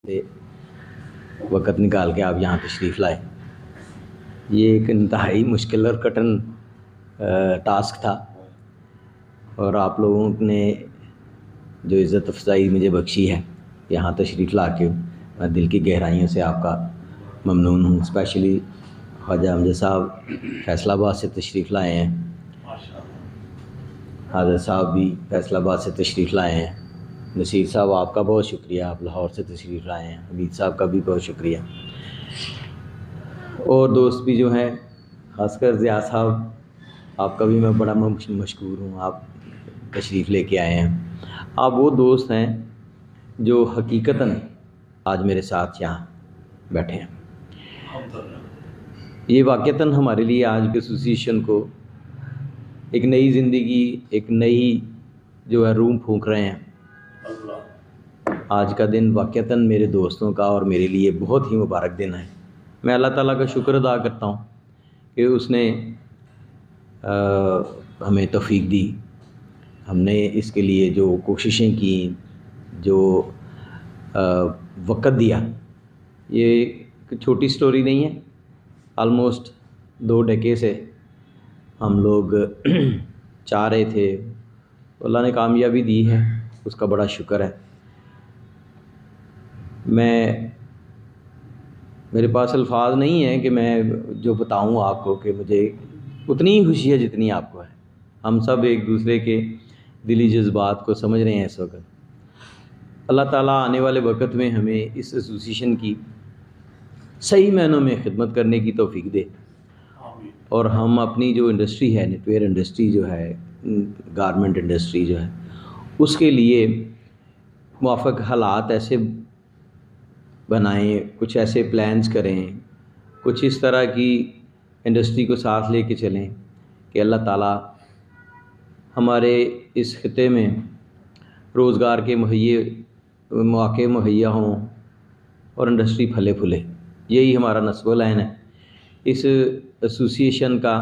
سے وقت نکال کے آپ یہاں تشریف لائے. یہ ایک انتہائی مشکل اور کٹن ٹاسک تھا، اور آپ لوگوں نے جو عزت افزائی مجھے بخشی ہے یہاں تشریف لا کے، میں دل کی گہرائیوں سے آپ کا ممنون ہوں. اسپیشلی خواجہ امجد صاحب فیصل آباد سے تشریف لائے ہیں، حاضر صاحب بھی فیصل آباد سے تشریف لائے ہیں، نصیر صاحب آپ کا بہت شکریہ، آپ لاہور سے تشریف لائے ہیں، حمید صاحب کا بھی بہت شکریہ، اور دوست بھی جو ہیں خاص کر ضیاء صاحب آپ کا بھی میں بڑا مشکور ہوں، آپ تشریف لے کے آئے ہیں. آپ وہ دوست ہیں جو حقیقتاً آج میرے ساتھ یہاں بیٹھے ہیں. یہ واقعتاً ہمارے لیے آج کے ایسوسیشن کو ایک نئی زندگی، ایک نئی جو ہے روم پھونک رہے ہیں. آج کا دن واقعتاً میرے دوستوں کا اور میرے لیے بہت ہی مبارک دن ہے. میں اللہ تعالیٰ کا شکر ادا کرتا ہوں کہ اس نے ہمیں توفیق دی، ہم نے اس کے لیے جو کوششیں کیں، جو وقت دیا. یہ ایک چھوٹی سٹوری نہیں ہے، آلموسٹ 2 ڈیکے سے ہم لوگ چاہ رہے تھے، اللہ نے کامیابی دی ہے، اس کا بڑا شکر ہے. میرے پاس الفاظ نہیں ہیں کہ میں جو بتاؤں آپ کو کہ مجھے اتنی ہی خوشی ہے جتنی آپ کو ہے. ہم سب ایک دوسرے کے دلی جذبات کو سمجھ رہے ہیں اس وقت. اللہ تعالیٰ آنے والے وقت میں ہمیں اس ایسوسیشن کی صحیح معنوں میں خدمت کرنے کی توفیق دے، اور ہم اپنی جو انڈسٹری ہے، نیٹ ویئر انڈسٹری جو ہے، گارمنٹ انڈسٹری جو ہے، اس کے لیے موافق حالات ایسے بنائیں، کچھ ایسے پلانز کریں، کچھ اس طرح کی انڈسٹری کو ساتھ لے کے چلیں کہ اللہ تعالیٰ ہمارے اس خطے میں روزگار کے مواقع مہیا ہوں اور انڈسٹری پھلے پھولے. یہی ہمارا نصب العین ہے. اس ایسوسیشن کا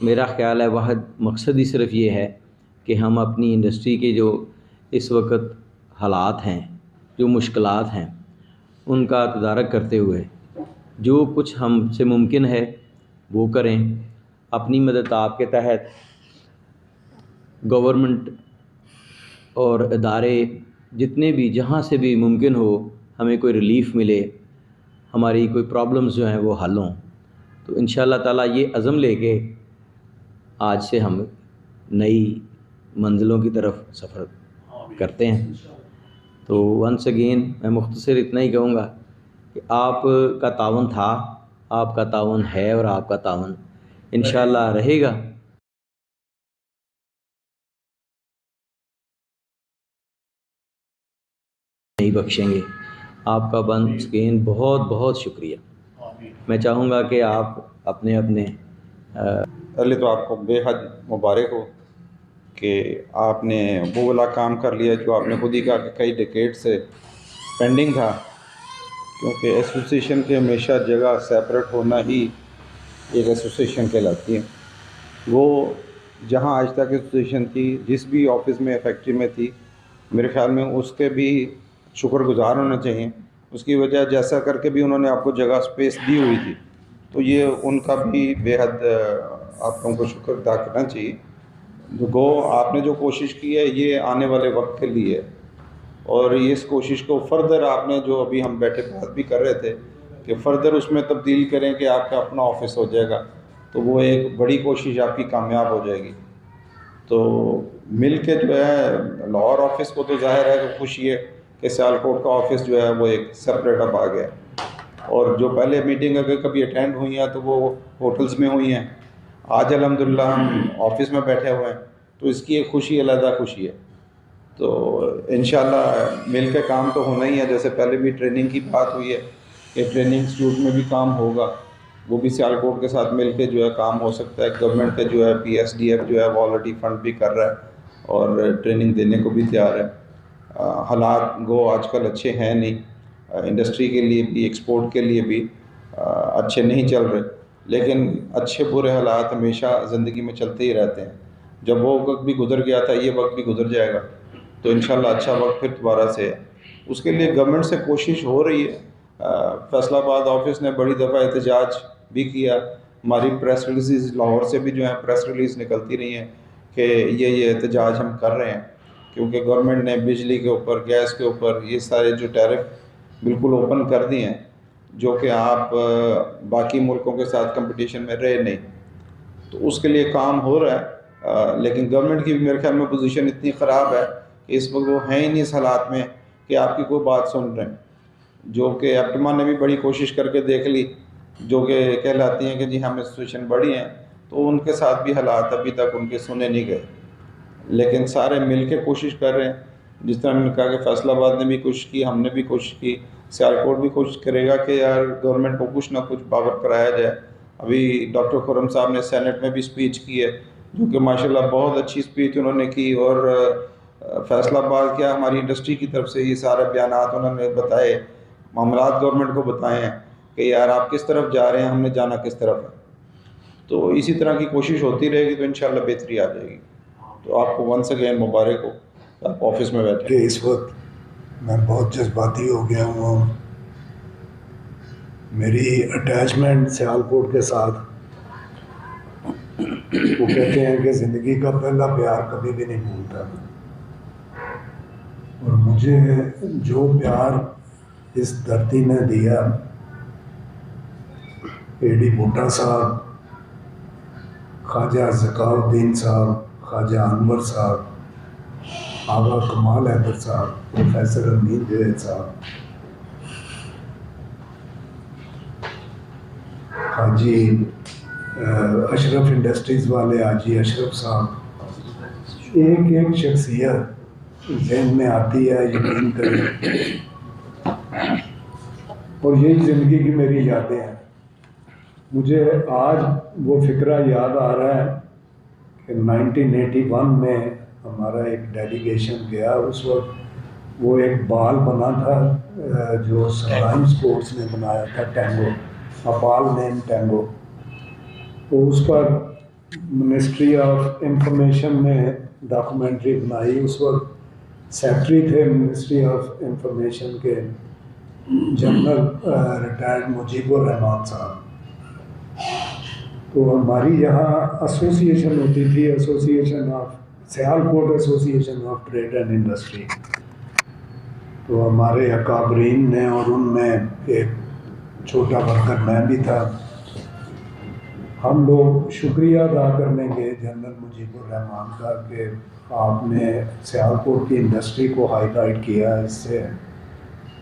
میرا خیال ہے واحد مقصد ہی صرف یہ ہے کہ ہم اپنی انڈسٹری کے جو اس وقت حالات ہیں، جو مشکلات ہیں، ان کا تدارک کرتے ہوئے جو کچھ ہم سے ممکن ہے وہ کریں. اپنی مدد آپ کے تحت گورنمنٹ اور ادارے جتنے بھی جہاں سے بھی ممکن ہو ہمیں کوئی ریلیف ملے، ہماری کوئی پرابلمز جو ہیں وہ حل ہوں. تو انشاءاللہ تعالیٰ یہ عزم لے کے آج سے ہم نئی منزلوں کی طرف سفر کرتے ہیں. تو ونس اگین میں مختصر اتنا ہی کہوں گا کہ آپ کا تعاون تھا، آپ کا تعاون ہے، اور آپ کا تعاون انشاءاللہ رہے گا. نہیں بخشیں گے. آپ کا ونس اگین بہت بہت شکریہ. میں چاہوں گا کہ آپ اپنے پہلے تو آپ کو بے حد مبارک ہو کہ آپ نے وہ والا کام کر لیا جو آپ نے خود ہی کہا کہ کئی ڈیکیڈ سے پینڈنگ تھا، کیونکہ ایسوسیشن کے ہمیشہ جگہ سیپریٹ ہونا ہی ایک ایسوسیشن کہلاتی ہے. وہ جہاں آج تک ایسوسیشن تھی، جس بھی آفس میں فیکٹری میں تھی، میرے خیال میں اس کے بھی شکر گزار ہونا چاہیے. اس کی وجہ جیسا کر کے بھی انہوں نے آپ کو جگہ سپیس دی ہوئی تھی، تو یہ ان کا بھی بے حد آپ لوگوں کو شکر ادا کرنا چاہیے. گو آپ نے جو کوشش کی ہے یہ آنے والے وقت کے لیے ہے، اور اس کوشش کو فردر آپ نے جو ابھی ہم بیٹھے بات بھی کر رہے تھے کہ فردر اس میں تبدیل کریں کہ آپ کا اپنا آفس ہو جائے گا، تو وہ ایک بڑی کوشش آپ کی کامیاب ہو جائے گی. تو مل کے جو ہے لاہور آفس کو تو ظاہر ہے کہ خوشی ہے کہ سیالکوٹ کا آفس جو ہے وہ ایک سپریٹ اب آ گیا، اور جو پہلے میٹنگ اگر کبھی اٹینڈ ہوئی ہیں تو وہ ہوٹلز میں ہوئی ہیں. آج الحمدللہ ہم آفس میں بیٹھے ہوئے ہیں، تو اس کی ایک خوشی علیحدہ خوشی ہے. تو انشاءاللہ مل کے کام تو ہونا ہی ہے. جیسے پہلے بھی ٹریننگ کی بات ہوئی ہے کہ ٹریننگ انسٹیٹیوٹ میں بھی کام ہوگا، وہ بھی سیالکوٹ کے ساتھ مل کے جو ہے کام ہو سکتا ہے. گورنمنٹ کے جو ہے PSDF جو ہے وہ آلریڈی فنڈ بھی کر رہا ہے اور ٹریننگ دینے کو بھی تیار ہے. حالات گو آج کل اچھے ہیں نہیں، انڈسٹری کے لیے بھی، ایکسپورٹ کے لیے بھی اچھے نہیں چل رہے، لیکن اچھے برے حالات ہمیشہ زندگی میں چلتے ہی رہتے ہیں. جب وہ وقت بھی گزر گیا تھا، یہ وقت بھی گزر جائے گا، تو انشاءاللہ اچھا وقت پھر دوبارہ سے اس کے لیے گورنمنٹ سے کوشش ہو رہی ہے. فیصل آباد آفس نے بڑی دفعہ احتجاج بھی کیا. ہماری پریس ریلیزز لاہور سے بھی جو ہیں پریس ریلیز نکلتی رہی ہیں کہ یہ احتجاج ہم کر رہے ہیں کیونکہ گورنمنٹ نے بجلی کے اوپر, گیس کے اوپر یہ سارے جو ٹیرف بالکل اوپن کر دیے ہیں جو کہ آپ باقی ملکوں کے ساتھ کمپٹیشن میں رہے نہیں. تو اس کے لیے کام ہو رہا ہے, لیکن گورنمنٹ کی بھی میرے خیال میں پوزیشن اتنی خراب ہے کہ اس وقت وہ ہیں ہی نہیں اس حالات میں کہ آپ کی کوئی بات سن رہے ہیں. جو کہ ایپٹما نے بھی بڑی کوشش کر کے دیکھ لی, جو کہ کہلاتی ہیں کہ جی ہم انسٹیٹیوشن بڑی ہیں, تو ان کے ساتھ بھی حالات ابھی تک ان کے سنے نہیں گئے. لیکن سارے مل کے کوشش کر رہے ہیں. جس طرح میں نے کہا کہ فیصل آباد نے بھی کوشش کی, ہم نے بھی کوشش کی, سیالکوٹ بھی کوشش کرے گا کہ یار گورنمنٹ کو کچھ نہ کچھ پاور کرایا جائے. ابھی ڈاکٹر خرم صاحب نے سینٹ میں بھی اسپیچ کی ہے جو کہ ماشاءاللہ بہت اچھی اسپیچ انہوں نے کی, اور فیصل آباد کیا ہماری انڈسٹری کی طرف سے یہ سارے بیانات انہوں نے بتائے, معاملات گورنمنٹ کو بتائے ہیں کہ یار آپ کس طرف جا رہے ہیں, ہم نے جانا کس طرف ہے. تو اسی طرح کی کوشش ہوتی رہے گی تو انشاءاللہ بہتری آ جائے گی. تو آپ کو ونس اگین مبارک ہو, آپ آفس میں بیٹھے. کہ اس وقت میں بہت جذباتی ہو گیا ہوں. میری اٹیچمنٹ سیالکوٹ کے ساتھ, وہ کہتے ہیں کہ زندگی کا پہلا پیار کبھی بھی نہیں بھولتا, اور مجھے جو پیار اس دھرتی نے دیا, اے ڈی بھٹا صاحب, خواجہ ذکاء الدین صاحب, خواجہ انور صاحب, آغا کمال حیدر صاحب, پروفیسر امین جوید صاحب, حاجی اشرف انڈسٹریز والے حاجی اشرف صاحب, ایک ایک شخصیت ذہن میں آتی ہے, یقین کریں. اور یہی زندگی کی میری یادیں ہیں. مجھے آج وہ فکرہ یاد آ رہا ہے کہ 1981 میں ہمارا ایک ڈیلیگیشن گیا. اس وقت وہ ایک بال بنا تھا جو سپلائم اسپورٹس نے بنایا تھا, ٹینگو, بال نیم ٹینگو. تو اس پر منسٹری آف انفارمیشن نے ڈاکومنٹری بنائی. اس وقت سیکٹری تھے منسٹری آف انفارمیشن کے جنرل ریٹائرڈ مجیب الرحمان صاحب. تو ہماری یہاں ایسوسیشن ہوتی تھی, association of Sialkot, association of trade and industry. تو ہمارے اکابرین نے, اور ان میں ایک چھوٹا ورکر میں بھی تھا, ہم لوگ شکریہ ادا کرنے گئے جنرل مجیب الرحمان کا کہ آپ نے سیالکوٹ کی انڈسٹری کو ہائی لائٹ کیا, اس سے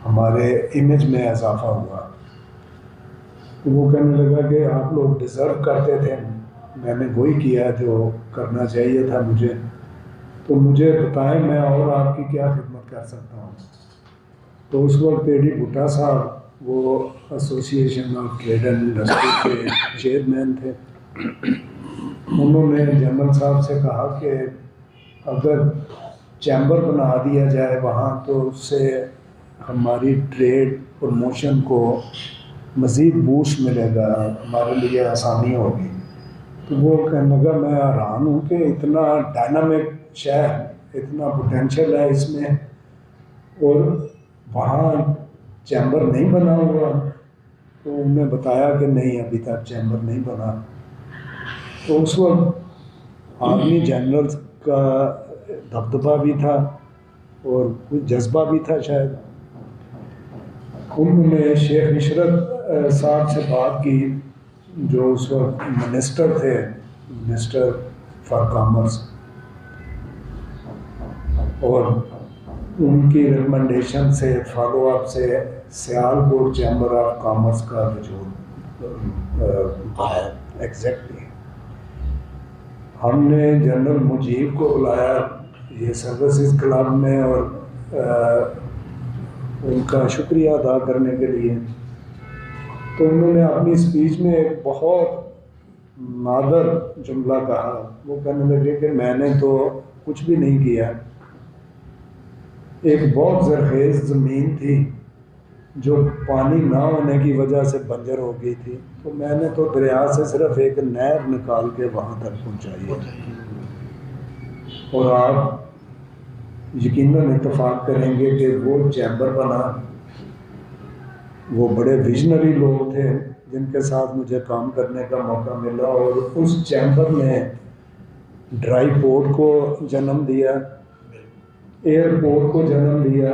ہمارے امیج میں اضافہ ہوا. تو وہ کہنے لگا کہ آپ لوگ ڈیزرو کرتے تھے, میں نے وہی کیا جو کرنا چاہیے تھا مجھے, تو مجھے بتائیں میں اور آپ کی کیا خدمت کر سکتا ہوں. تو اس وقت اے ڈی بھٹا صاحب وہ association of trade and industry کے چیئرمین تھے. انہوں نے جنرل صاحب سے کہا کہ اگر چیمبر بنا دیا جائے وہاں تو اس سے ہماری ٹریڈ پروموشن کو مزید بوسٹ ملے گا, ہمارے لیے آسانی ہوگی. تو وہ کہنے لگا میں حیران ہوں کہ اتنا ڈائنامک شہر, اتنا پوٹینشیل ہے اس میں, اور وہاں چیمبر نہیں بنا ہوا. تو انہوں نے بتایا کہ نہیں ابھی تک چیمبر نہیں بنا. تو اس وقت آرمی جنرل کا دبدبہ بھی تھا اور کچھ جذبہ بھی تھا شاید. انہوں نے شیخ عشرت صاحب سے بات کی جو اس وقت منسٹر تھے, منسٹر فار کامرس, اور ان کی ریکمنڈیشن سے, فالو اپ سے سیالکوٹ چیمبر آف کامرس کا وجود آیا. ایگزیکٹلی ہم نے جنرل مجیب کو بلایا یہ سروسز کلب میں, اور ان کا شکریہ ادا کرنے کے لیے. تو انہوں نے اپنی اسپیچ میں ایک بہت نادر جملہ کہا. وہ کہنے لگے کہ میں نے تو کچھ بھی نہیں کیا, ایک بہت زرخیز زمین تھی جو پانی نہ ہونے کی وجہ سے بنجر ہو گئی تھی, تو میں نے تو دریا سے صرف ایک نہر نکال کے وہاں تک پہنچائی ہے, اور آپ یقیناً اتفاق کریں گے کہ وہ چیمبر بنا، وہ بڑے ویژنری لوگ تھے جن کے ساتھ مجھے کام کرنے کا موقع ملا، اور اس چیمبر نے ڈرائی پورٹ کو جنم دیا، ایئرپورٹ کو جنم دیا،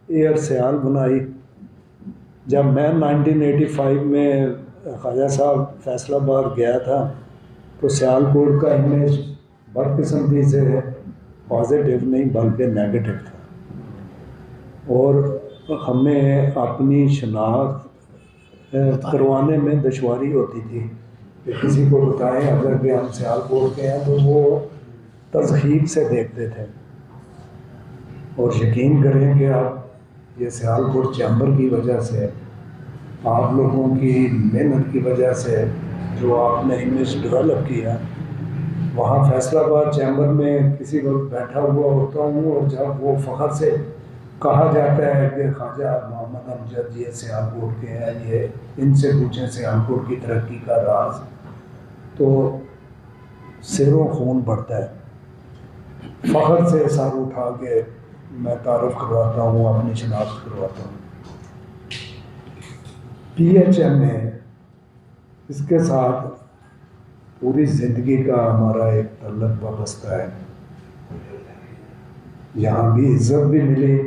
ایئر سیال بنائی۔ جب میں 1985 میں خواجہ صاحب فیصل آباد گیا تھا تو سیال کوٹ کا امیج بدقسمتی سے پازیٹیو نہیں بلکہ نیگیٹو تھا، اور ہمیں اپنی شناخت کروانے میں دشواری ہوتی تھی کہ کسی کو بتائیں اگر کہ ہم سیال کوٹ کے ہیں تو وہ تضحیک سے دیکھتے تھے۔ اور یقین کریں کہ آپ یہ سیال کوٹ چیمبر کی وجہ سے، آپ لوگوں کی محنت کی وجہ سے جو آپ نے امیج ڈیولپ کیا، وہاں فیصل آباد چیمبر میں کسی وقت بیٹھا ہوا ہوتا ہوں، اور جب وہ فخر سے کہا جاتا ہے کہ خواجہ محمد امجد یہ سیال کوٹ کے ہیں، یہ ان سے پوچھیں سیال کوٹ کی ترقی کا راز، تو سر و خون بڑھتا ہے۔ فخر سے سر اٹھا کے میں تعارف کرواتا ہوں، اپنی شناخت کرواتا ہوں۔ پی ایچ ایم ہے، اس کے ساتھ پوری زندگی کا ہمارا ایک تعلق وابستہ ہے۔ یہاں بھی عزت بھی ملی،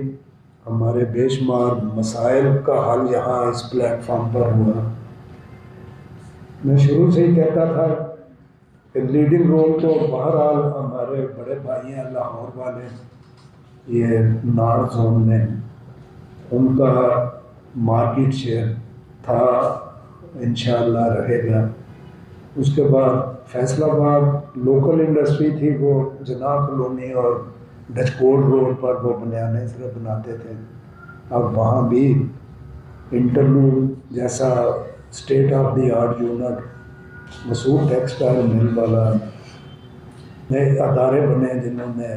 ہمارے بے شمار مسائل کا حل یہاں اس پلیٹ فارم پر ہوا۔ میں شروع سے ہی کہتا تھا کہ لیڈنگ رول تو بہرحال ہمارے بڑے بھائی ہیں لاہور والے، یہ نارتھ زون میں ان کا مارکیٹ شیئر تھا، انشاءاللہ رہے گا۔ اس کے بعد فیصل آباد لوکل انڈسٹری تھی، وہ جناح کالونی اور ڈچکوٹ روڈ پر وہ بنیادیں صرف بناتے تھے۔ اب وہاں بھی انٹرلوڈ جیسا state of the art unit, Masood textile mill والا، نئے ادارے بنے جنہوں نے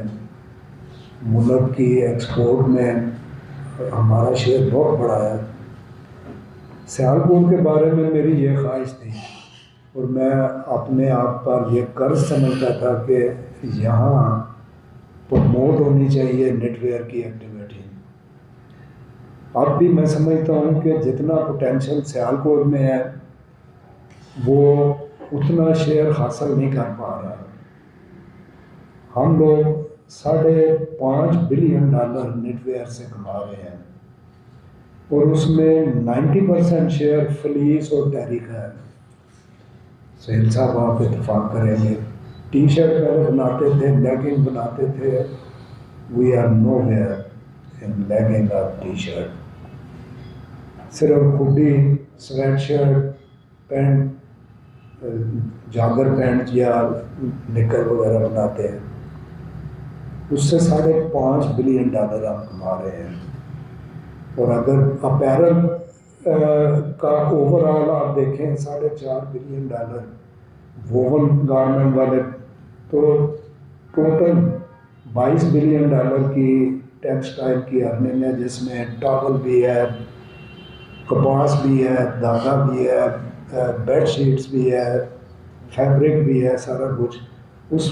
ملک کی ایکسپورٹ میں ہمارا شیئر بہت بڑھایا۔ سیال کوٹ کے بارے میں میری یہ خواہش تھی، اور میں اپنے آپ پر یہ قرض سمجھتا تھا کہ یہاں پروموٹ ہونی چاہیے نیٹ ویئر کی ایکٹیویٹی۔ اب بھی میں سمجھتا ہوں کہ جتنا پوٹینشیل سیال کوٹ میں ہے وہ اتنا شیئر حاصل نہیں کر پا رہا۔ ہم لوگ $5.5 بلین نیٹ ویئر سے کما رہے ہیں، اور اس میں 90% شیئر فلیس اور ٹیری کا ہے۔ سہیل صاحب آپ اتفاق کریں گے، ٹی شرٹ پہلے بناتے تھے، لیگنگ بناتے تھے، we are nowhere in legging اور ٹی شرٹ، صرف hoodie, sweat shirt, pant, jogger pant یا نکر وغیرہ بناتے ہیں۔ اس سے $5.5 بلین ہم کما رہے ہیں۔ اور اگر اپیرل کا اوور آل آپ دیکھیں $4.5 بلین ووون گارمنٹ والے، تو ٹوٹل $22 بلین کی ٹیکسٹائل کی ارننگ ہے، جس میں ٹاول بھی ہے، کپاس بھی ہے، دھاگا بھی ہے، بیڈ شیٹس بھی ہے، فیبرک بھی ہے، سارا کچھ۔ اس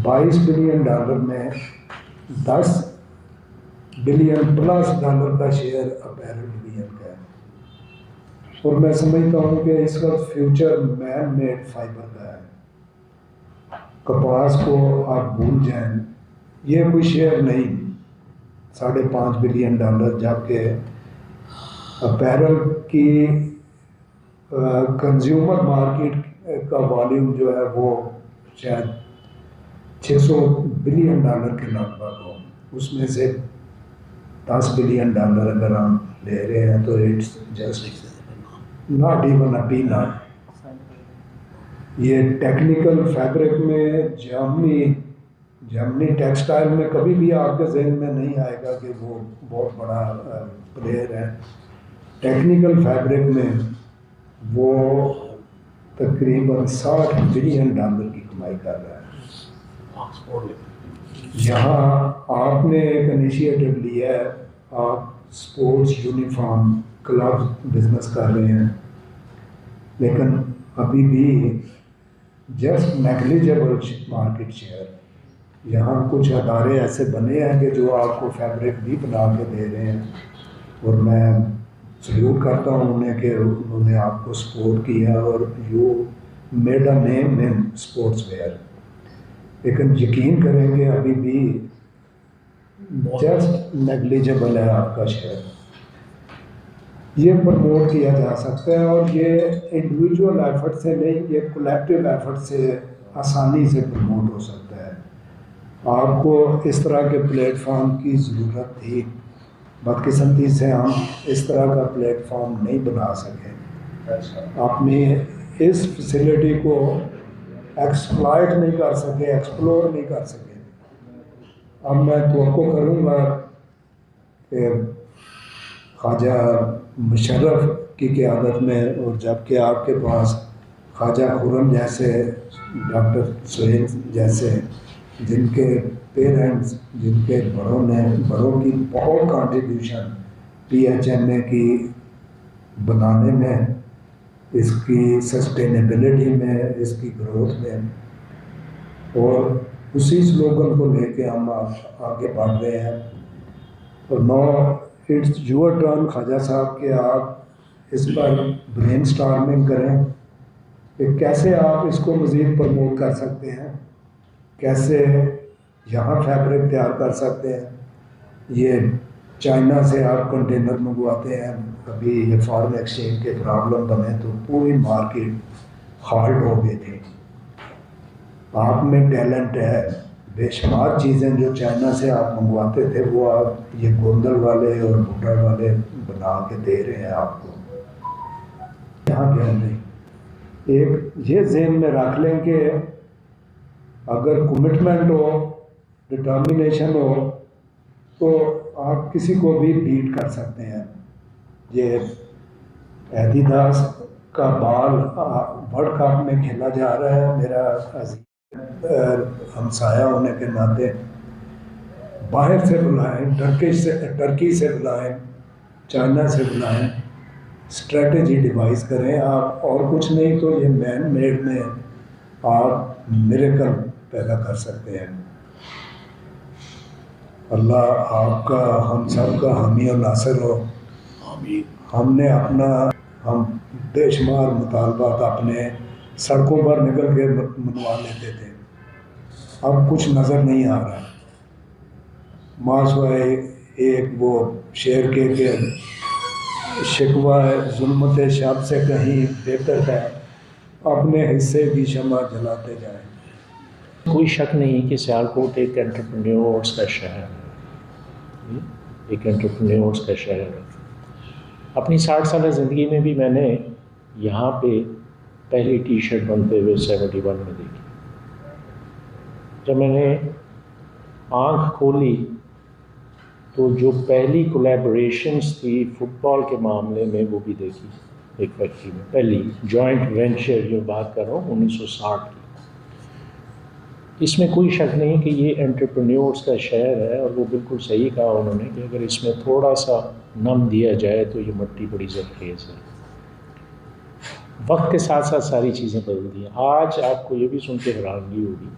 $22 بلین میں $10 بلین پلس کا شیئر اپیرل ڈویژن کا ہے۔ اور میں سمجھتا ہوں کہ اس وقت فیوچر مین میڈ فائبر کا ہے۔ کپاس کو آپ بھول جائیں، یہ کوئی شیئر نہیں، $5.5 بلین، جبکہ اپیرل کی کنزیومر مارکیٹ کا والیوم جو ہے وہ شاید $600 بلین کے لگ بھگ ہو۔ اس میں سے $10 بلین اگر ہم لے رہے ہیں تو it's just not even a pant. یہ ٹیکنیکل فیبرک میں جرمنی ٹیکسٹائل میں کبھی بھی آپ کے ذہن میں نہیں آئے گا کہ وہ بہت بڑا پلیئر ہے۔ ٹیکنیکل فیبرک میں وہ تقریباً $60 بلین کی کمائی کر رہا ہے۔ یہاں آپ نے ایک انیشیٹو لیا ہے، آپ سپورٹس یونیفارم کلب بزنس کر رہے ہیں، لیکن ابھی بھی جسٹ نیگلیجبل مارکیٹ شیئر۔ یہاں کچھ ادارے ایسے بنے ہیں کہ جو آپ کو فیبرک بھی بنا کے دے رہے ہیں، اور میں سلیوٹ کرتا ہوں انہیں کہ انہوں نے آپ کو سپورٹ کیا اور you made a name in sports where. لیکن یقین کریں گے ابھی بھی جسٹ نیگلیجبل ہے آپ کا شہر. یہ پروموٹ کیا جا سکتا ہے، اور یہ انڈیویجول ایفرٹ سے نہیں، یہ کولیکٹیو ایفرٹ سے آسانی سے پروموٹ ہو سکتا ہے. آپ کو اس طرح کے پلیٹ فارم کی ضرورت تھی، بدقسمتی سے ہم اس طرح کا پلیٹ فارم نہیں بنا سکے. اپنی اس فیسلٹی کو ایکسپلائٹ نہیں کر سکے، ایکسپلور نہیں کر سکے. اب میں توقع کروں گا کہ خواجہ مشرف کی قیادت میں، اور جب کہ آپ کے پاس خواجہ خرم جیسے، ڈاکٹر سہیل جیسے، جن کے پیرنٹس، جن کے بڑوں کی بہت کنٹریبیوشن پی ایچ ایم اے کی بنانے میں، اس کی سسٹینیبلٹی میں، اس کی گروتھ میں، اور اسی سلوگن کو لے کے ہم آگے بڑھ رہے ہیں. اور نو اٹس یور ٹرن خواجہ صاحب کہ آپ اس پر برین اسٹارمنگ کریں کہ کیسے آپ اس کو مزید پروموٹ کر سکتے ہیں، کیسے یہاں فیبرک تیار کر سکتے ہیں. یہ چائنا سے آپ کنٹینر منگواتے ہیں، ابھی یہ فارن ایکسچینج کے پرابلم بنے تو پوری مارکیٹ ہالٹ ہو گئی تھی. آپ میں ٹیلنٹ ہے، بے شمار چیزیں جو چائنا سے آپ منگواتے تھے وہ آپ یہ گوندل والے اور بھوٹا والے بنا کے دے رہے ہیں آپ کو. یہاں کیا نہیں، ایک یہ ذہن میں رکھ لیں کہ اگر کمٹمنٹ ہو، ڈٹرمنیشن ہو، تو آپ کسی کو بھی بیٹ کر سکتے ہیں. یہ ایڈیڈاس کا بال ورلڈ کپ میں کھیلا جا رہا ہے. میرا عزیز ہمسایہ ہونے کے ناطے باہر سے بلائیں، ٹرکی سے بلائیں، چائنا سے بلائیں، اسٹریٹجی ڈیوائز کریں آپ، اور کچھ نہیں تو یہ مین میڈ میں آپ میریکل پیدا کر سکتے ہیں. اللہ آپ کا، ہم سب کا حامی و ناصر ہو. ہم نے ہم بے شمار مطالبات اپنے سڑکوں پر نکل کے منوا لیتے تھے، اب کچھ نظر نہیں آ رہا. ماسوائے ایک وہ شعر کے شکوہ ظلمت شب سے کہیں بہتر ہے، اپنے حصے کی شمع جلاتے جائیں. کوئی شک نہیں کہ سیالکوٹ ایک انٹرپرینیورس کا شہر ہے، ایک انٹرپرینیورس کا شہر ہے. اپنی 60 سالہ زندگی میں بھی میں نے یہاں پہ پہلی ٹی شرٹ بنتے ہوئے 71 میں دیکھی. جب میں نے آنکھ کھولی تو جو پہلی کولیبریشنز تھی فٹ بال کے معاملے میں وہ بھی دیکھی ایک فیکٹری میں، پہلی جوائنٹ وینچر جو بات کر رہا ہوں 1960 کی. اس میں کوئی شک نہیں کہ یہ انٹرپرینیورس کا شہر ہے، اور وہ بالکل صحیح کہا انہوں نے کہ اگر اس میں تھوڑا سا نم دیا جائے تو یہ مٹی بڑی زرخیز ہے. وقت کے ساتھ ساتھ ساری چیزیں بدلتی ہیں. آج آپ کو یہ بھی سن کے حیرانگی ہوگی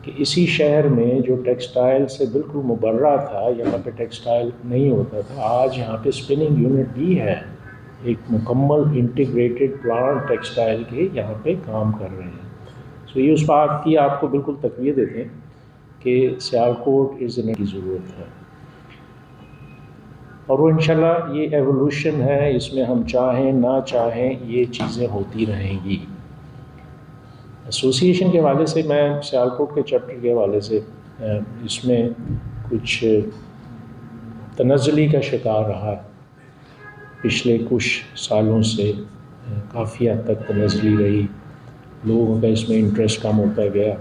کہ اسی شہر میں جو ٹیکسٹائل سے بالکل مبرہ تھا، یہاں پہ ٹیکسٹائل نہیں ہوتا تھا، آج یہاں پہ اسپننگ یونٹ بھی ہے. ایک مکمل انٹیگریٹڈ پلانٹ ٹیکسٹائل کے یہاں پہ کام کر رہے ہیں. سو یہ اس بات کی آپ کو بالکل تقویت دیتے ہیں کہ سیالکوٹ کی ضرورت ہے، اور وہ انشاءاللہ یہ ایوولوشن ہے، اس میں ہم چاہیں نہ چاہیں یہ چیزیں ہوتی رہیں گی. ایسوسیشن کے حوالے سے میں سیالکوٹ کے چیپٹر کے حوالے سے اس میں کچھ تنزلی کا شکار رہا ہے. پچھلے کچھ سالوں سے کافی حد تک تنزلی رہی، لوگوں کا اس میں انٹرسٹ کم ہوتا گیا.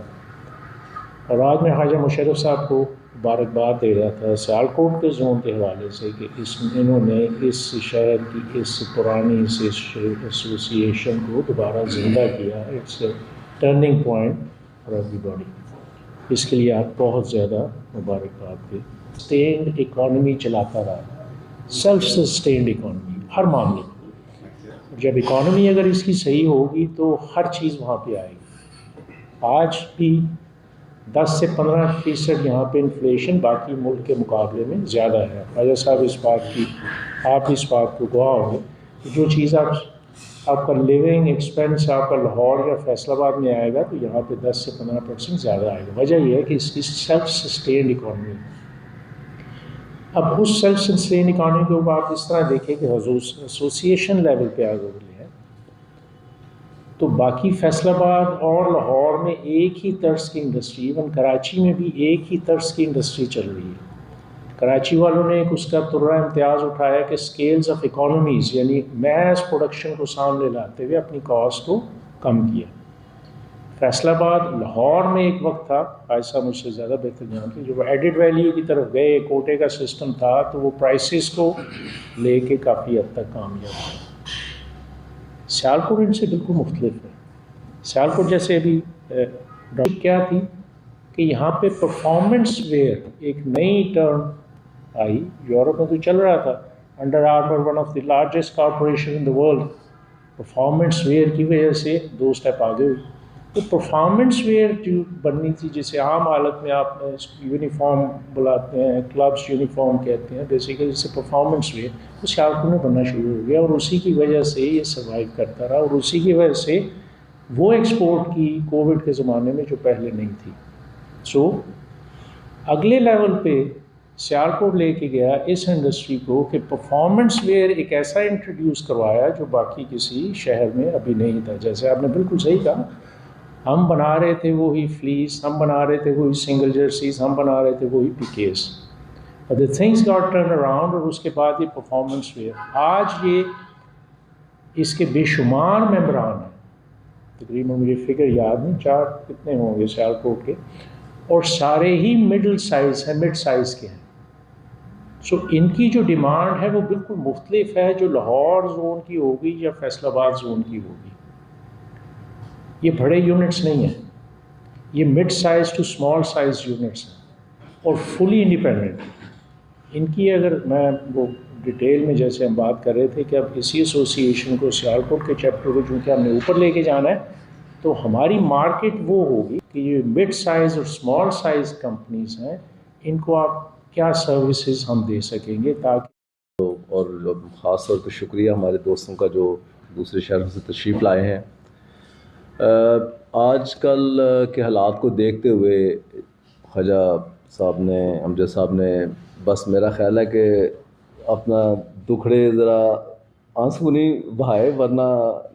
اور آج میں خواجہ مشرف صاحب کو مبارکباد دے رہا تھا سیالکوٹ کے زون کے حوالے سے کہ انہوں نے اس شہر کی اس پرانی ایسوسی ایشن کو دوبارہ زندہ کیا. It's a turning point for ایوری باڈی. اس کے لیے آپ بہت زیادہ مبارکباد دیں. سسٹینڈ اکانومی چلاتا رہا، سیلف سسٹینڈ اکانومی ہر معاملے میں. جب اکانومی اگر اس کی صحیح ہوگی تو ہر چیز وہاں پہ آئے گی. آج بھی 10 سے 15% یہاں پہ انفلیشن باقی ملک کے مقابلے میں زیادہ ہے. خواجہ صاحب اس بات کی، آپ اس بات کو گواہ ہوں گے کہ جو چیز آپ کا لیونگ ایکسپینس آپ کا لاہور یا فیصل آباد میں آئے گا تو یہاں پہ 10 سے 15% زیادہ آئے گا. وجہ یہ ہے کہ اس کی سیلف سسٹینڈ اکانومی. اب اس سیلف سسٹینڈ اکانومی کو آپ اس طرح دیکھیں کہ ایسوسیشن لیول پہ آگے بڑھے ہیں تو باقی فیصل آباد اور لاہور میں ایک ہی طرز کی انڈسٹری، ایون کراچی میں بھی ایک ہی طرز کی انڈسٹری چل رہی ہے. کراچی والوں نے ایک اس کا ترہ امتیاز اٹھایا کہ اسکیلز آف اکانومیز یعنی میس پروڈکشن کو سامنے لاتے ہوئے اپنی کاسٹ کو کم کیا. فیصل آباد لاہور میں ایک وقت تھا، آج صاحب مجھ سے زیادہ بہتر جانتے، جو ایڈڈ ویلیو کی طرف گئے، کوٹے کا سسٹم تھا تو وہ پرائسز کو لے کے کافی حد تک کامیاب تھا. سیالکوٹ ان سے بالکل مختلف ہے. سیالکوٹ جیسے ابھی کیا تھی کہ یہاں پہ پرفارمنس ویئر ایک نئی ٹرم آئی. یورپ میں تو چل رہا تھا، under armour one of the largest corporation in the world, performance where کی وجہ سے 2 اسٹیپ آگے ہوئی. تو پرفارمنس ویئر جو بننی تھی، جسے عام حالت میں آپ یونیفارم بلاتے ہیں، کلبس یونیفارم کہتے ہیں، بیسیکلی جسے پرفارمنس ویئر، وہ سیالکوٹ میں بننا شروع ہو گیا اور اسی کی وجہ سے یہ سروائیو کرتا رہا اور اسی کی وجہ سے وہ ایکسپورٹ کی کووڈ کے زمانے میں جو پہلے نہیں تھی. سو اگلے لیول پہ سیالکوٹ لے کے گیا اس انڈسٹری کو کہ پرفارمنس ویئر ایک ایسا انٹروڈیوس کروایا جو باقی کسی شہر میں ابھی نہیں تھا. جیسے آپ نے بالکل صحیح کہا، ہم بنا رہے تھے وہی فلیس، ہم بنا رہے تھے وہی سنگل جرسیز، ہم بنا رہے تھے وہی پیکیز، but the things got turned around اور اس کے بعد یہ پرفارمنس ویئر. آج یہ اس کے بے شمار ممبران ہیں، تقریباً مجھے فگر یاد نہیں، 4 کتنے ہوں گے سیالکوٹ کے، اور سارے ہی مڈل سائز ہیں، مڈ سائز کے ہیں. سو ان کی جو ڈیمانڈ ہے وہ بالکل مختلف ہے جو لاہور زون کی ہوگی یا فیصل آباد زون کی ہوگی. یہ بڑے یونٹس نہیں ہیں، یہ mid size to small size units ہیں اور فلی انڈیپینڈنٹ. ان کی اگر میں وہ ڈیٹیل میں جیسے ہم بات کر رہے تھے کہ اب اسی ایسوسی ایشن کو سیالکوٹ کے چیپٹر کو چونکہ ہم نے اوپر لے کے جانا ہے تو ہماری مارکیٹ وہ ہوگی کہ یہ مڈ سائز اور اسمال سائز کمپنیز ہیں، ان کو آپ کیا سروسز ہم دے سکیں گے تاکہ. اور خاص طور پہ شکریہ ہمارے دوستوں کا جو دوسرے شہروں سے تشریف لائے ہیں. آج کل کے حالات کو دیکھتے ہوئے خواجہ صاحب نے، امجد صاحب نے، بس میرا خیال ہے کہ اپنا دکھڑے ذرا آنسو نہیں بہائے، ورنہ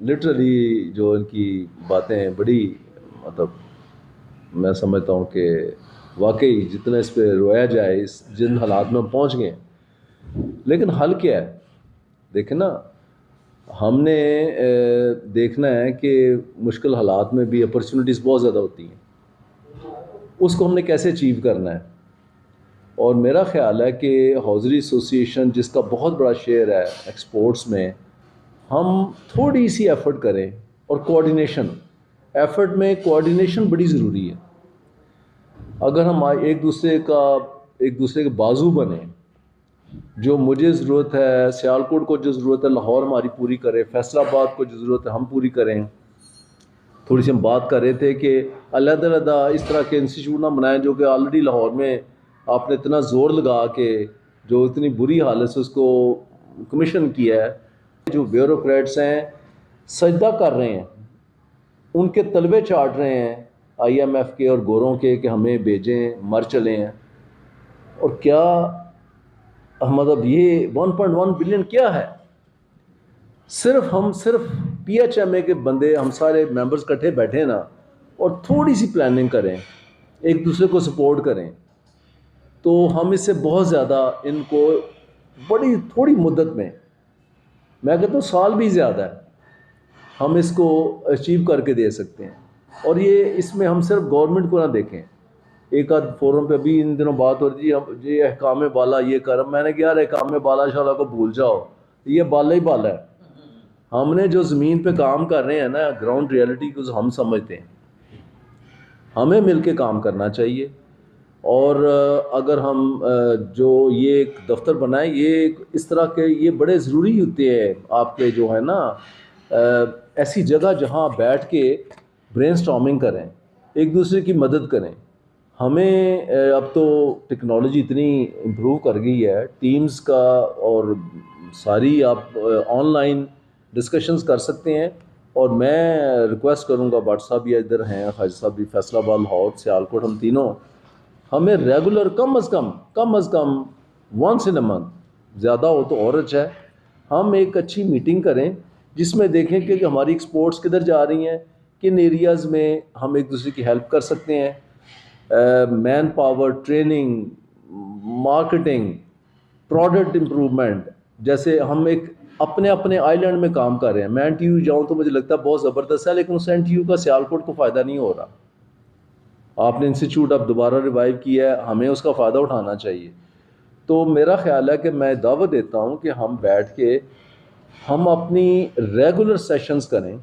لٹرلی جو ان کی باتیں بڑی مطلب میں سمجھتا ہوں کہ واقعی جتنا اس پہ رویا جائے، اس جن حالات میں پہنچ گئے. لیکن حل کیا ہے؟ دیکھیں نا، ہم نے دیکھنا ہے کہ مشکل حالات میں بھی اپرچونٹیز بہت زیادہ ہوتی ہیں، اس کو ہم نے کیسے اچیو کرنا ہے. اور میرا خیال ہے کہ حوضری ایسوسی ایشن جس کا بہت بڑا شیئر ہے ایکسپورٹس میں، ہم تھوڑی سی ایفرٹ کریں اور کوآرڈینیشن، ایفرٹ میں کوآرڈینیشن بڑی ضروری ہے. اگر ہم ایک دوسرے کے بازو بنیں، جو مجھے ضرورت ہے سیالکوٹ کو جو ضرورت ہے لاہور ہماری پوری کرے، فیصل آباد کو جو ضرورت ہے ہم پوری کریں. تھوڑی سی ہم بات کر رہے تھے کہ علیحدہ علیحدہ اس طرح کے انسٹیٹیوٹ نہ بنائیں جو کہ آلریڈی لاہور میں آپ نے اتنا زور لگا کے جو اتنی بری حالت سے اس کو کمیشن کیا ہے. جو بیوروکریٹس ہیں سجدہ کر رہے ہیں، ان کے طلبے چاٹ رہے ہیں IMF کے اور گوروں کے کہ ہمیں بھیجیں، مر چلے ہیں. اور کیا مطلب یہ 1.1 بلین کیا ہے؟ صرف PHMA کے بندے، ہم سارے ممبرز کٹھے بیٹھے نا اور تھوڑی سی پلاننگ کریں، ایک دوسرے کو سپورٹ کریں، تو ہم اس سے بہت زیادہ ان کو بڑی تھوڑی مدت میں کہتا ہوں سال بھی زیادہ ہے، ہم اس کو اچیو کر کے دے سکتے ہیں. اور یہ اس میں ہم صرف گورنمنٹ کو نہ دیکھیں. ایک آدھ فورم پہ ابھی ان دنوں بات ہو رہی ہے یہ احکام بالا یہ کرم، میں نے کہا یار احکام بالا شالا کو بھول جاؤ، یہ بالا ہی بالا ہے. ہم نے جو زمین پہ کام کر رہے ہیں نا، گراؤنڈ ریئلٹی کو ہم سمجھتے ہیں، ہمیں مل کے کام کرنا چاہیے. اور اگر ہم جو یہ ایک دفتر بنائیں، یہ اس طرح کے یہ بڑے ضروری ہوتے ہیں آپ کے جو ہے نا، ایسی جگہ جہاں بیٹھ کے برین سٹارمنگ کریں، ایک دوسرے کی مدد کریں. ہمیں اب تو ٹیکنالوجی اتنی امپروو کر گئی ہے، ٹیمز کا اور ساری آپ آن لائن ڈسکشنز کر سکتے ہیں. اور میں ریکویسٹ کروں گا، بٹ صاحب یہ ادھر ہیں، خواجہ صاحب بھی، فیصل آباد، لاہور، سیالکوٹ، ہم تینوں ہمیں ریگولر کم از کم ونس ان اے منتھ، زیادہ ہو تو اور اچھا ہے، ہم ایک اچھی میٹنگ کریں جس میں دیکھیں کہ ہماری ایکسپورٹس کدھر جا رہی ہیں، کن ایریاز میں ہم ایک دوسرے کی ہیلپ کر سکتے ہیں. Manpower, training, marketing, product improvement. جیسے ہم ایک اپنے آئی لینڈ میں کام کر رہے ہیں، میں این ٹی یو جاؤں تو مجھے لگتا ہے بہت زبردست ہے، لیکن اس این ٹی یو کا سیالکوٹ کو فائدہ نہیں ہو رہا. آپ نے انسٹیٹیوٹ اب دوبارہ ریوائیو کیا ہے، ہمیں اس کا فائدہ اٹھانا چاہیے. تو میرا خیال ہے کہ میں دعوت دیتا ہوں کہ ہم بیٹھ کے ہم اپنی ریگولر سیشنز کریں.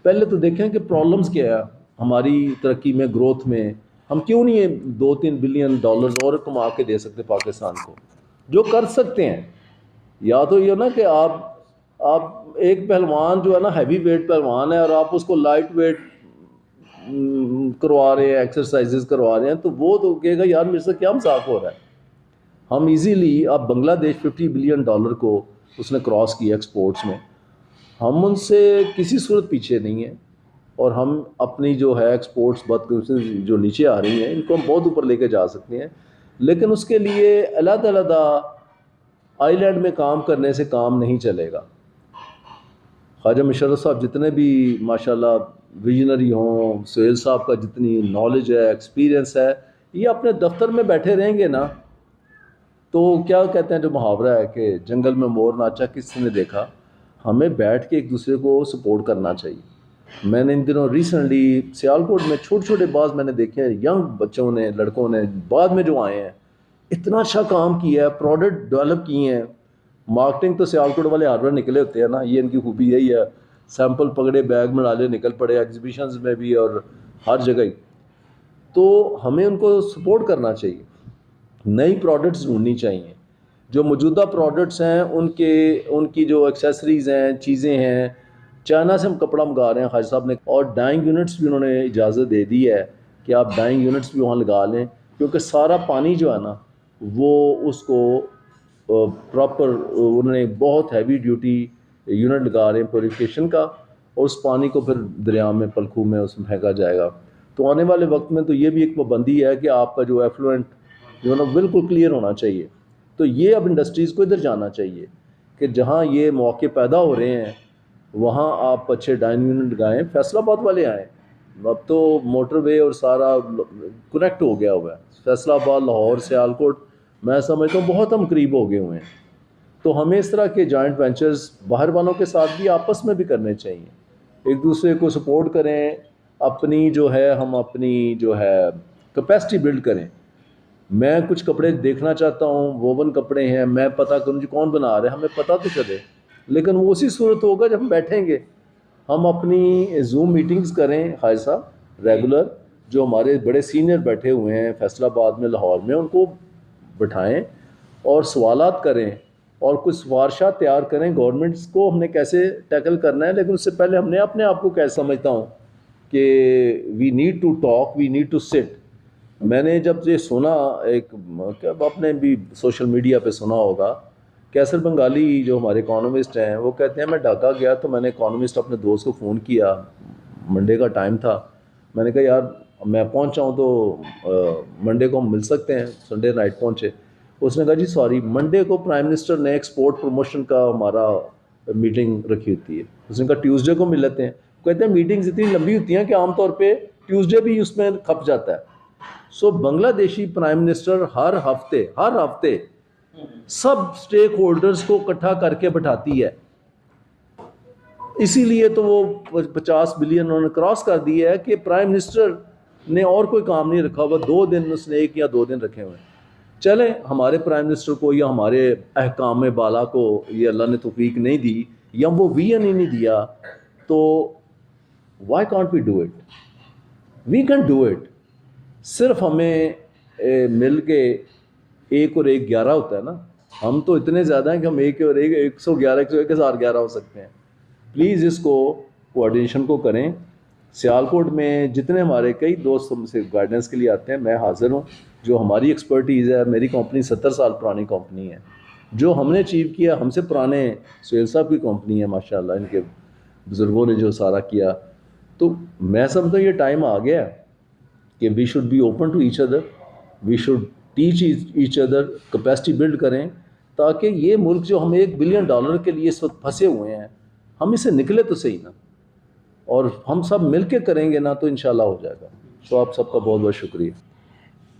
پہلے تو دیکھیں کہ پرابلمز کیا ہے ہماری ترقی میں، گروتھ میں. ہم کیوں نہیں 2-3 بلین ڈالرز اور کما کے دے سکتے پاکستان کو، جو کر سکتے ہیں. یا تو یہ نا کہ آپ ایک پہلوان جو ہے نا ہیوی ویٹ پہلوان ہے، اور آپ اس کو لائٹ ویٹ کروا رہے ہیں، ایکسرسائزز کروا رہے ہیں، تو وہ تو کہے گا یار میرے سے کیا مذاق ہو رہا ہے. ہم ایزیلی، اب بنگلہ دیش $50 بلین کو اس نے کراس کیا ایکسپورٹس میں، ہم ان سے کسی صورت پیچھے نہیں ہیں. اور ہم اپنی جو ہے ایکسپورٹس جو نیچے آ رہی ہیں ان کو ہم بہت اوپر لے کے جا سکتے ہیں. لیکن اس کے لیے علیحدہ آئی لینڈ میں کام کرنے سے کام نہیں چلے گا. خواجہ مشرف صاحب جتنے بھی ماشاءاللہ ویژنری ہوں، سہیل صاحب کا جتنی نالج ہے، ایکسپیرینس ہے، یہ اپنے دفتر میں بیٹھے رہیں گے نا تو کیا کہتے ہیں جو محاورہ ہے کہ جنگل میں مور ناچا کس نے دیکھا. ہمیں بیٹھ کے ایک دوسرے کو سپورٹ کرنا چاہیے. میں نے ان دنوں ریسنٹلی سیالکوٹ میں چھوٹے بعض میں نے دیکھے ہیں، ینگ بچوں نے، لڑکوں نے، بعد میں جو آئے ہیں، اتنا اچھا کام کیا ہے، پروڈکٹ ڈیولپ کیے ہیں. مارکیٹنگ تو سیالکوٹ والے ہر بار نکلے ہوتے ہیں نا، یہ ان کی خوبی یہی ہے، سیمپل پکڑے، بیگ میں ڈالے، نکل پڑے ایگزیبیشنز میں بھی اور ہر جگہ ہی. تو ہمیں ان کو سپورٹ کرنا چاہیے، نئی پروڈکٹس ڈھونڈنی چاہیے. جو موجودہ پروڈکٹس ہیں ان کی جو ایکسیسریز ہیں، چیزیں ہیں، چائنا سے ہم کپڑا منگا رہے ہیں خواجہ صاحب نے، اور ڈائنگ یونٹس بھی انہوں نے اجازت دے دی ہے کہ آپ ڈائنگ یونٹس بھی وہاں لگا لیں، کیونکہ سارا پانی جو ہے نا وہ اس کو پراپر انہوں نے بہت ہیوی ڈیوٹی یونٹ لگا رہے ہیں پیوریفیکیشن کا، اور اس پانی کو پھر دریا میں، پلکھوں میں اس میں پھینکا جائے گا. تو آنے والے وقت میں تو یہ بھی ایک پابندی ہے کہ آپ کا جو ایفلوئنٹ جو ہے نا بالکل کلیئر ہونا چاہیے. تو یہ اب انڈسٹریز کو ادھر جانا چاہیے کہ جہاں یہ موقع پیدا ہو رہے ہیں وہاں آپ اچھے ڈائنگ یونٹ لگائیں. فیصل آباد والے آئیں، اب تو موٹر وے اور سارا کنیکٹ ہو گیا ہوا ہے. فیصل آباد، لاہور، سیالکوٹ، میں سمجھتا ہوں بہت ہم قریب ہو گئے ہوئے ہیں. تو ہمیں اس طرح کے جوائنٹ وینچرز باہر والوں کے ساتھ بھی آپس میں بھی کرنے چاہیے، ایک دوسرے کو سپورٹ کریں، اپنی جو ہے ہم اپنی جو ہے کیپیسٹی بلڈ کریں. میں کچھ کپڑے دیکھنا چاہتا ہوں، ووون کپڑے ہیں، میں پتہ کروں جی کون بنا رہے ہیں، ہمیں پتہ تو چلے. لیکن وہ اسی صورت ہوگا جب ہم بیٹھیں گے، ہم اپنی زوم میٹنگز کریں خواجہ صاحب ریگولر، جو ہمارے بڑے سینئر بیٹھے ہوئے ہیں فیصل آباد میں، لاہور میں، ان کو بٹھائیں اور سوالات کریں اور کچھ سفارشات تیار کریں گورنمنٹس کو ہم نے کیسے ٹیکل کرنا ہے. لیکن اس سے پہلے ہم نے اپنے آپ کو کیسے سمجھتا ہوں کہ we need to talk, we need to sit. میں نے جب یہ سنا، ایک آپ نے بھی سوشل میڈیا پہ سنا ہوگا، کیسر بنگالی جو ہمارے اکانومسٹ ہیں وہ کہتے ہیں میں ڈھاکہ گیا تو میں نے اکانومسٹ اپنے دوست کو فون کیا، منڈے کا ٹائم تھا، میں نے کہا یار میں پہنچا ہوں تو منڈے کو ہم مل سکتے ہیں. سنڈے نائٹ پہنچے، اس نے کہا جی سوری، منڈے کو پرائم منسٹر نے ایکسپورٹ پروموشن کا ہمارا میٹنگ رکھی ہوتی ہے. اس نے کہا ٹیوزڈے کو مل لیتے ہیں. کہتے ہیں میٹنگز اتنی لمبی ہوتی ہیں کہ عام طور پہ ٹیوزڈے بھی اس میں کھپ جاتا ہے. سو بنگلہ دیشی پرائم منسٹر ہر ہفتے سب سٹیک ہولڈرز کو اکٹھا کر کے بٹھاتی ہے. اسی لیے تو وہ 50 بلین انہوں نے کراس کر دیا ہے کہ پرائم منسٹر نے اور کوئی کام نہیں رکھا ہوا، 2 دن اس نے 1 یا 2 دن رکھے ہوئے ہیں. چلیں ہمارے پرائم منسٹر کو یا ہمارے احکام بالا کو یہ اللہ نے توفیق نہیں دی یا وہ ویژن ہی نہیں دیا، تو why can't we do it? We can do it. صرف ہمیں مل کے 1 اور 1 11 ہوتا ہے نا. ہم تو اتنے زیادہ ہیں کہ ہم 1 اور 1 111 1011 ہو سکتے ہیں. پلیز اس کو کوآرڈینیشن کو کریں، سیالکوٹ میں جتنے ہمارے کئی دوست ہم سے گائیڈنس کے لیے آتے ہیں، میں حاضر ہوں. جو ہماری ایکسپرٹیز ہے، میری کمپنی 70 سال پرانی کمپنی ہے، جو ہم نے اچیو کیا، ہم سے پرانے سہیل صاحب کی کمپنی ہے ماشاءاللہ، ان کے بزرگوں نے جو سارا کیا. تو میں سمجھتا ہوں یہ ٹائم آ گیا کہ we should be open to each other, we should teach each other, capacity build کریں، تاکہ یہ ملک جو ہم $1 بلین کے لیے اس وقت پھنسے ہوئے ہیں، ہم اس سے نکلے تو صحیح نا، اور ہم سب مل کے کریں گے نا تو انشاءاللہ ہو جائے گا. تو آپ سب کا بہت بہت شکریہ.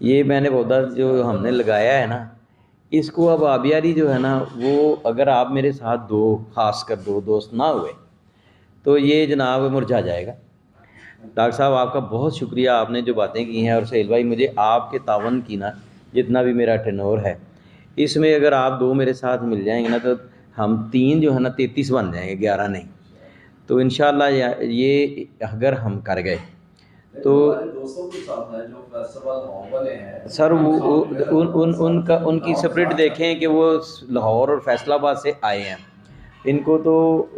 یہ میں نے پودا جو ہم نے لگایا ہے نا، اس کو اب آبیاری جو ہے نا، وہ اگر آپ میرے ساتھ خاص کر دو دوست نہ ہوئے تو یہ جناب مرجھا جائے گا. ڈاکٹر صاحب آپ کا بہت شکریہ، آپ نے جو باتیں کی ہیں. اور سہیل بھائی مجھے آپ کے تعاون کی نا جتنا بھی میرا ٹرنور ہے، اس میں اگر آپ 2 میرے ساتھ مل جائیں گے نا، تو ہم 3 جو ہے نا 33 بن جائیں گے، 11 نہیں. تو انشاءاللہ یہ اگر ہم کر گئے تو سر ان کی سپرٹ دیکھیں کہ وہ لاہور اور فیصل آباد سے آئے ہیں. ان کو تو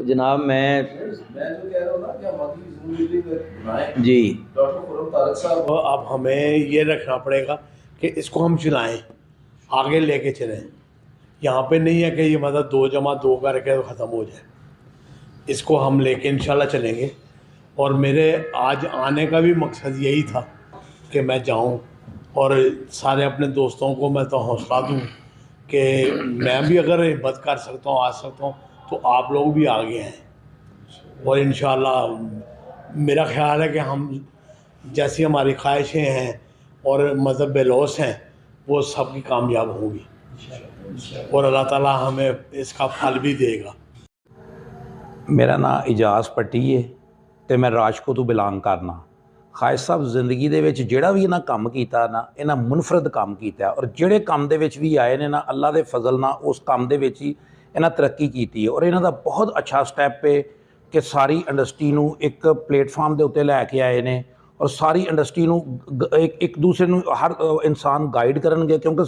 جناب میں جی اب ہمیں یہ رکھنا پڑے گا کہ اس کو ہم چلائیں، آگے لے کے چلیں. یہاں پہ نہیں ہے کہ یہ مطلب 2 جمع 2 کر کے ختم ہو جائے. اس کو ہم لے کے انشاءاللہ چلیں گے. اور میرے آج آنے کا بھی مقصد یہی تھا کہ میں جاؤں اور سارے اپنے دوستوں کو میں تو حوصلہ دوں کہ میں بھی اگر ہمت کر سکتا ہوں، آ سکتا ہوں، تو آپ لوگ بھی آگے ہیں. اور انشاءاللہ میرا خیال ہے کہ ہم جیسی ہماری خواہشیں ہیں اور مذہب بے لوث ہیں، وہ سب کی کامیاب ہوں گی، اور اللہ تعالیٰ ہمیں اس کا پھل بھی دے گا. ਮੇਰਾ ਨਾਂ ਇਜਾਜ਼ ਪੱਟੀ ਹੈ ਅਤੇ ਮੈਂ ਰਾਜਕੋਟ ਤੋਂ ਬਿਲੋਂਗ ਕਰਨਾ. ਖਾਲਿਦ ਸਾਹਿਬ ਜ਼ਿੰਦਗੀ ਦੇ ਵਿੱਚ ਜਿਹੜਾ ਵੀ ਇਹਨਾਂ ਕੰਮ ਕੀਤਾ ਨਾ, ਇਹਨਾਂ ਮੁਨਫਰਦ ਕੰਮ ਕੀਤਾ, ਔਰ ਜਿਹੜੇ ਕੰਮ ਦੇ ਵਿੱਚ ਵੀ ਆਏ ਨੇ ਨਾ, ਅੱਲਾ ਦੇ ਫਜ਼ਲ ਨਾਲ ਉਸ ਕੰਮ ਦੇ ਵਿੱਚ ਹੀ ਇਹਨਾਂ ਤਰੱਕੀ ਕੀਤੀ ਹੈ. ਔਰ ਇਹਨਾਂ ਦਾ ਬਹੁਤ ਅੱਛਾ ਸਟੈਪ ਹੈ ਕਿ ਸਾਰੀ ਇੰਡਸਟਰੀ ਨੂੰ ਇੱਕ ਪਲੇਟਫਾਰਮ ਦੇ ਉੱਤੇ ਲੈ ਕੇ ਆਏ ਨੇ, ਔਰ ਸਾਰੀ ਇੰਡਸਟਰੀ ਨੂੰ ਇੱਕ ਦੂਸਰੇ ਨੂੰ ਹਰ ਇਨਸਾਨ ਗਾਈਡ ਕਰਨਗੇ, ਕਿਉਂਕਿ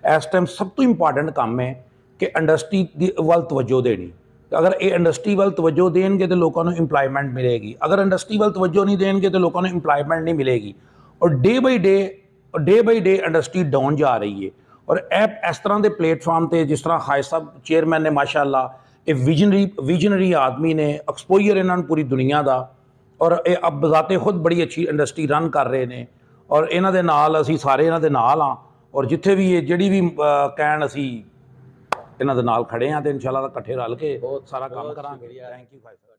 ਇਸ ਟਾਈਮ ਸਭ ਤੋਂ ਇੰਪੋਰਟੈਂਟ ਕੰਮ ਹੈ ਕਿ ਇੰਡਸਟਰੀ ਦੀ ਵੱਲ ਤਵੱਜੋ ਦੇਣੀ. ਅਗਰ ਇਹ ਇੰਡਸਟਰੀ ਵੱਲ ਤਵੱਜੋ ਦੇਣਗੇ ਤਾਂ ਲੋਕਾਂ ਨੂੰ ਇੰਪਲਾਇਮੈਂਟ ਮਿਲੇਗੀ, ਅਗਰ ਇੰਡਸਟਰੀ ਵੱਲ ਤਵੱਜੋ ਨਹੀਂ ਦੇਣਗੇ ਤਾਂ ਲੋਕਾਂ ਨੂੰ ਇੰਪਲਾਇਮੈਂਟ ਨਹੀਂ ਮਿਲੇਗੀ. ਔਰ ਡੇ ਬਾਈ ਡੇ ਇੰਡਸਟਰੀ ਡਾਊਨ ਜਾ ਰਹੀ ਹੈ. ਔਰ ਇਹ ਇਸ ਤਰ੍ਹਾਂ ਦੇ ਪਲੇਟਫਾਰਮ 'ਤੇ ਜਿਸ ਤਰ੍ਹਾਂ ਖਾਲਿਦ ਸਾਹਿਬ ਚੇਅਰਮੈਨ ਨੇ, ਮਾਸ਼ਾਅੱਲਾ ਇਹ ਵਿਜ਼ਨਰੀ ਆਦਮੀ ਨੇ, ਐਕਸਪੋਜ਼ਰ ਇਹਨਾਂ ਨੂੰ ਪੂਰੀ ਦੁਨੀਆ ਦਾ, ਔਰ ਇਹ ਅਬ ਬਜ਼ਾਤੇ ਖੁਦ ਬੜੀ ਅੱਛੀ ਇੰਡਸਟਰੀ ਰਨ ਕਰ ਰਹੇ ਨੇ. ਔਰ ਇਹਨਾਂ ਦੇ ਨਾਲ ਅਸੀਂ ਸਾਰੇ ਇਹਨਾਂ ਦੇ ਨਾਲ ਹਾਂ, ਔਰ ਜਿੱਥੇ ਵੀ ਇਹ ਜਿਹੜੀ ਵੀ ਕਹਿਣ ਅਸੀਂ ਇਹਨਾਂ ਦੇ ਨਾਲ ਖੜੇ ਹਾਂ, ਤੇ ਇਨਸ਼ਾਅੱਲਾ ਇਕੱਠੇ ਰਲ ਕੇ ਸਾਰਾ ਕੰਮ ਕਰਾਂਗੇ. Thank you.